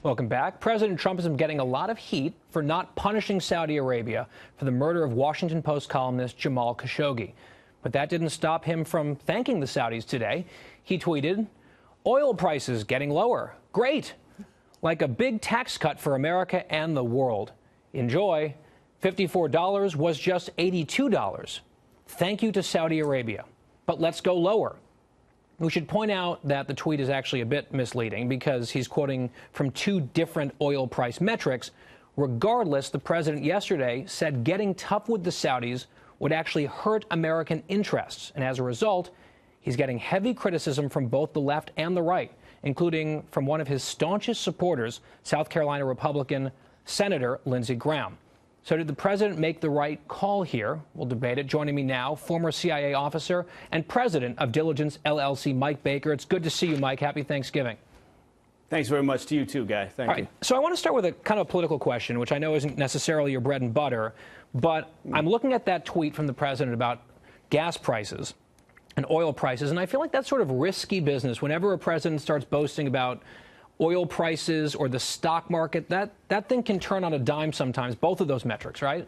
Welcome back. President Trump has been getting a lot of heat for not punishing Saudi Arabia for the murder of Washington Post columnist Jamal Khashoggi. But that didn't stop him from thanking the Saudis today. He tweeted, "Oil prices getting lower. Great. Like a big tax cut for America and the world. Enjoy. $54 was just $82. Thank you to Saudi Arabia. But let's go lower." We should point out that the tweet is actually a bit misleading because he's quoting from two different oil price metrics. Regardless, the president yesterday said getting tough with the Saudis would actually hurt American interests. And as a result, he's getting heavy criticism from both the left and the right, including from one of his staunchest supporters, South Carolina Republican Senator Lindsey Graham. So did the president make the right call here? We'll debate it. Joining me now, former CIA officer and president of Diligence LLC, Mike Baker. It's good to see you, Mike. Happy Thanksgiving. Thanks very much to you too, Guy. Thank you. So I want to start with a kind of political question, which I know isn't necessarily your bread and butter, but I'm looking at that tweet from the president about gas prices and oil prices, and I feel like that's sort of risky business. Whenever a president starts boasting about oil prices or the stock market, that thing can turn on a dime sometimes, both of those metrics, right?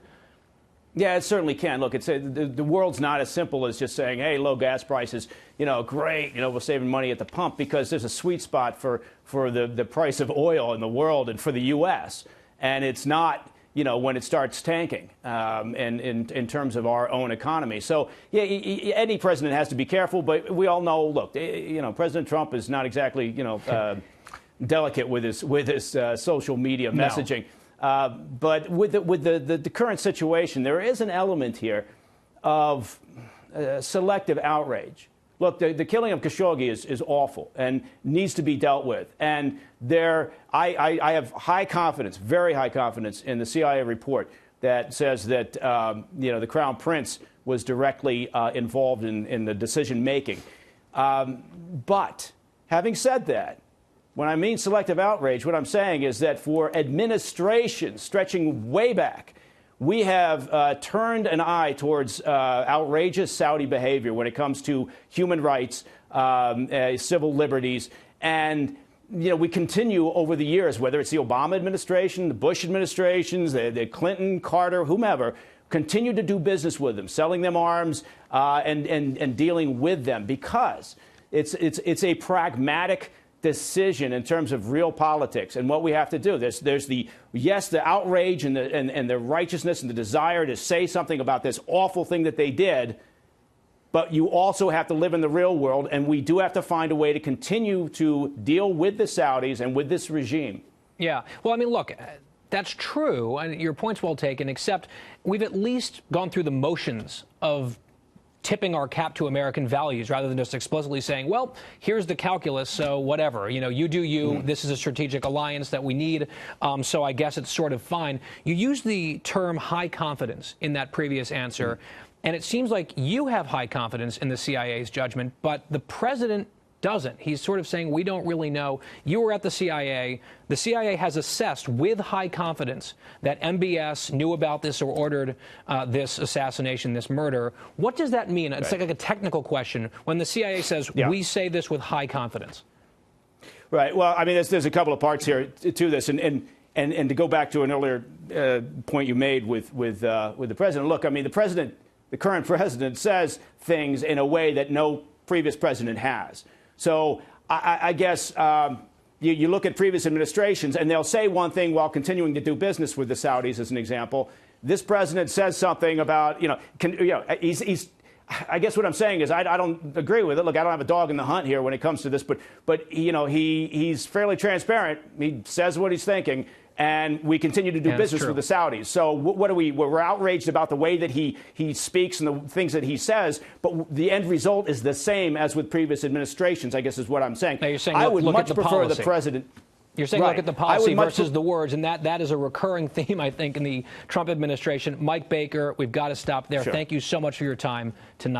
Yeah, it certainly can. Look, the world's not as simple as just saying, hey, low gas prices, great, we're saving money at the pump, because there's a sweet spot for the price of oil in the world and for the U.S., and it's not, when it starts tanking and in terms of our own economy. So, yeah, any president has to be careful, but we all know, look, President Trump is not exactly, delicate with his social media messaging. No. But with the current situation, there is an element here of selective outrage. Look, the killing of Khashoggi is awful and needs to be dealt with. And I have high confidence, very high confidence, in the CIA report that says that the Crown Prince was directly involved in the decision making. But having said that, when I mean selective outrage, what I'm saying is that for administrations stretching way back, we have turned an eye towards outrageous Saudi behavior when it comes to human rights, civil liberties, and we continue over the years, whether it's the Obama administration, the Bush administrations, the Clinton, Carter, whomever, continue to do business with them, selling them arms and dealing with them, because it's a pragmatic decision in terms of real politics and what we have to do. There's the outrage and the righteousness and the desire to say something about this awful thing that they did, but you also have to live in the real world, and we do have to find a way to continue to deal with the Saudis and with this regime. Yeah. Well, I mean, look, that's true, and your point's well taken, except we've at least gone through the motions of tipping our cap to American values rather than just explicitly saying, well, here's the calculus, so whatever. You do you. This is a strategic alliance that we need, so I guess it's sort of fine. You used the term high confidence in that previous answer, and it seems like you have high confidence in the CIA's judgment, but the president doesn't. He's sort of saying we don't really know. You were at the CIA. The CIA has assessed with high confidence that MBS knew about this or ordered this assassination, this murder. What does that mean? It's like a technical question. When the CIA says we say this with high confidence. Right. Well, I mean, there's a couple of parts here to this, and to go back to an earlier point you made with the president. Look, I mean, the current president says things in a way that no previous president has. So I guess you look at previous administrations, and they'll say one thing while continuing to do business with the Saudis, as an example. This president says something about, he's I guess what I'm saying is I don't agree with it. Look, I don't have a dog in the hunt here when it comes to this, but he's fairly transparent. He says what he's thinking. And we continue to do business with the Saudis. So what are we? We're outraged about the way that he speaks and the things that he says. But the end result is the same as with previous administrations, I guess is what I'm saying. Now you're saying I would much prefer policy. the president. You're saying look at the policy versus the words, and that is a recurring theme, I think, in the Trump administration. Mike Baker, we've got to stop there. Sure. Thank you so much for your time tonight.